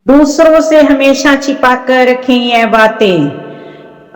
दूसरों से हमेशा छिपा कर रखें यह बातें।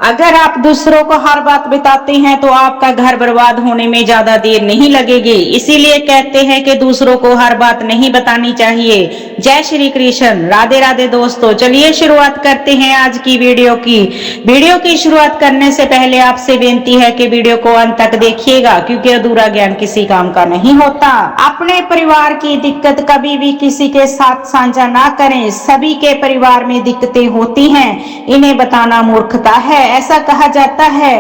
अगर आप दूसरों को हर बात बताते हैं तो आपका घर बर्बाद होने में ज्यादा देर नहीं लगेगी। इसीलिए कहते हैं कि दूसरों को हर बात नहीं बतानी चाहिए। जय श्री कृष्ण, राधे राधे दोस्तों। चलिए शुरुआत करते हैं आज की वीडियो की शुरुआत करने से पहले आपसे बेनती है कि वीडियो को अंत तक देखिएगा, क्योंकि अधूरा ज्ञान किसी काम का नहीं होता। अपने परिवार की दिक्कत कभी भी किसी के साथ साझा ना करें। सभी के परिवार में दिक्कतें होती हैं, इन्हें बताना मूर्खता है। ऐसा कहा जाता है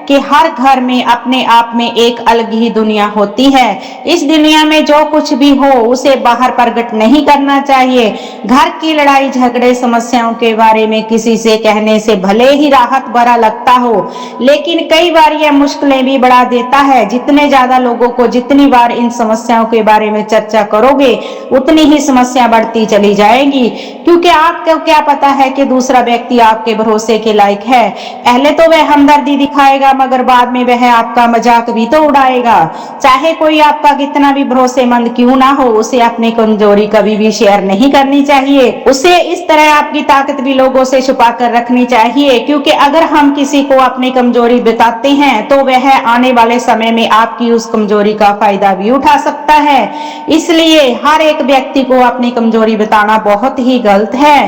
कि हर घर में अपने आप में एक अलग ही दुनिया होती है। इस दुनिया में जो कुछ भी हो उसे बाहर प्रकट नहीं करना चाहिए। घर की लड़ाई झगड़े समस्याओं के बारे में किसी से कहने से भले ही राहत भरा लगता हो, लेकिन कई बार यह मुश्किलें भी बढ़ा देता है। जितने ज्यादा लोगों को जितनी बार इन समस्याओं के बारे में चर्चा करोगे उतनी ही समस्या बढ़ती चली जाएगी, क्योंकि आपको क्या पता है कि दूसरा व्यक्ति आपके भरोसे के लायक है। पहले तो वह हमदर्दी दिखाएगा, मगर बाद में वह आपका मजाक भी तो उड़ाएगा। चाहे कोई आपका कितना भी भरोसेमंद क्यों ना हो, उसे अपनी कमजोरी कभी भी शेयर नहीं करनी चाहिए। उसे इस तरह आपकी ताकत भी लोगों से छुपा कर रखनी चाहिए, क्योंकि अगर हम किसी को अपनी कमजोरी बताते हैं तो वह आने वाले समय में आपकी उस कमजोरी का फायदा भी उठा सकता है। इसलिए हर एक व्यक्ति को अपनी कमजोरी बताना बहुत ही गलत है।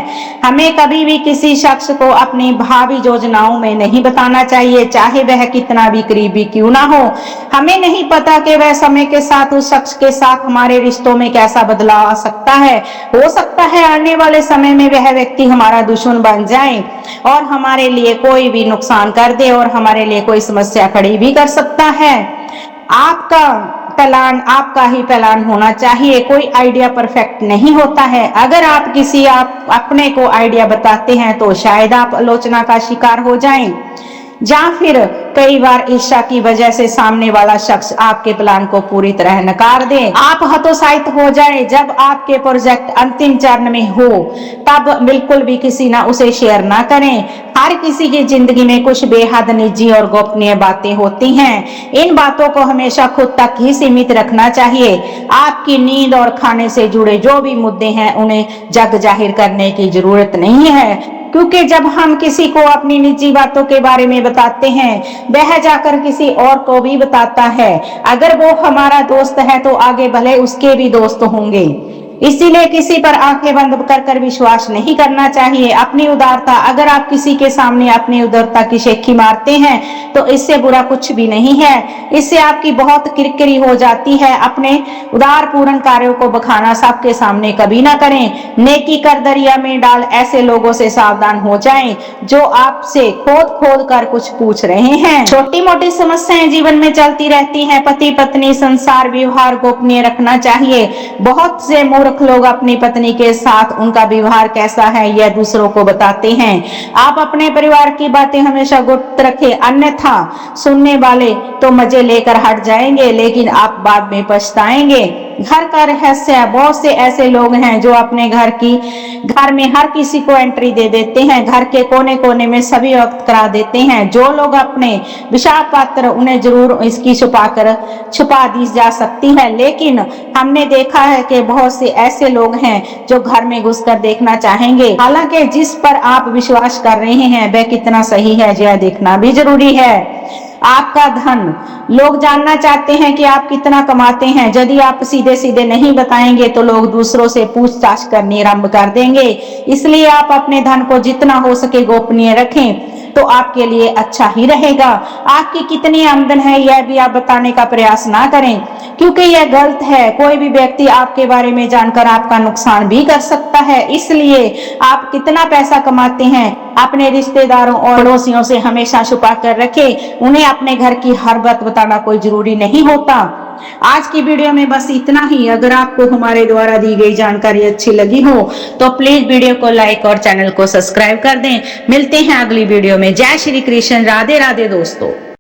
हमें कभी भी किसी शख्स को अपनी भावी योजनाओं में नहीं बताना चाहिए, चाहे वह कितना भी करीबी क्यों ना हो। हमें नहीं पता कि वह समय के साथ उस शख्स के साथ हमारे रिश्तों में कैसा बदलाव आ सकता है। हो सकता है आने वाले समय में वह व्यक्ति हमारा दुश्मन बन जाए और हमारे लिए कोई भी नुकसान कर दे और हमारे लिए कोई समस्या खड़ी भी कर सकता है। आपका ही प्लान होना चाहिए। कोई आइडिया परफेक्ट नहीं होता है। अगर आप अपने को आइडिया बताते हैं तो शायद आप आलोचना का शिकार हो जाएं, या फिर कई बार ईर्ष्या की वजह से सामने वाला शख्स आपके प्लान को पूरी तरह नकार दे। आप हतोत्साहित हो जाए। जब आपके प्रोजेक्ट अंतिम चरण में हो तब बिल्कुल भी किसी ना उसे शेयर ना करें। हर किसी की जिंदगी में कुछ बेहद निजी और गोपनीय बातें होती हैं। इन बातों को हमेशा खुद तक ही सीमित रखना चाहिए। आपकी नींद और खाने से जुड़े जो भी मुद्दे हैं उन्हें जग जाहिर करने की जरूरत नहीं है, क्योंकि जब हम किसी को अपनी निजी बातों के बारे में बताते हैं वह जाकर किसी और को भी बताता है। अगर वो हमारा दोस्त है तो आगे भले उसके भी दोस्त होंगे। इसीलिए किसी पर आंखें बंद कर विश्वास नहीं करना चाहिए। अपनी उदारता, अगर आप किसी के सामने अपनी उदारता की शेखी मारते हैं तो इससे बुरा कुछ भी नहीं है। इससे आपकी बहुत किरकिरी हो जाती है। अपने उदार पूर्ण कार्यों को बखाना सबके सामने कभी ना करें। नेकी कर दरिया में डाल, ऐसे लोगों से सावधान हो जाएं जो आपसे खोद कर कुछ पूछ रहे हैं। छोटी मोटी समस्याएं जीवन में चलती रहती हैं। पति पत्नी संसार व्यवहार गोपनीय रखना चाहिए। बहुत से मूर्ख लोग अपनी पत्नी के साथ उनका व्यवहार कैसा है यह दूसरों को बताते हैं। आप अपने परिवार की बातें हमेशा गुप्त रखें, अन्यथा सुनने वाले तो मजे लेकर हट जाएंगे, लेकिन आप बाद में पछताएंगे। घर का रहस्य, बहुत से ऐसे लोग हैं जो अपने घर में हर किसी को एंट्री दे देते हैं। घर के कोने कोने में सभी वक्त करा देते हैं। जो लोग अपने विषाद पात्र उन्हें जरूर इसकी छुपा दी जा सकती है, लेकिन हमने देखा है कि बहुत से ऐसे लोग हैं जो घर में घुसकर देखना चाहेंगे। हालांकि जिस पर आप विश्वास कर रहे हैं वह कितना सही है यह देखना भी जरूरी है। आपका धन, लोग जानना चाहते हैं कि आप कितना कमाते हैं। यदि आप सीधे सीधे नहीं बताएंगे तो लोग दूसरों से पूछताछ करनी आरंभ कर देंगे। इसलिए आप अपने धन को जितना हो सके गोपनीय रखें तो आपके लिए अच्छा ही रहेगा। आपकी कितनी आमदन है यह भी आप बताने का प्रयास ना करें, क्योंकि यह गलत है। कोई भी व्यक्ति आपके बारे में जानकर आपका नुकसान भी कर सकता है। इसलिए आप कितना पैसा कमाते हैं अपने रिश्तेदारों और पड़ोसियों से हमेशा छुपा कर रखें। उन्हें अपने घर की हर बात बताना कोई जरूरी नहीं होता। आज की वीडियो में बस इतना ही। अगर आपको हमारे द्वारा दी गई जानकारी अच्छी लगी हो तो प्लीज वीडियो को लाइक और चैनल को सब्सक्राइब कर दें। मिलते हैं अगली वीडियो में। जय श्री कृष्ण, राधे राधे दोस्तों।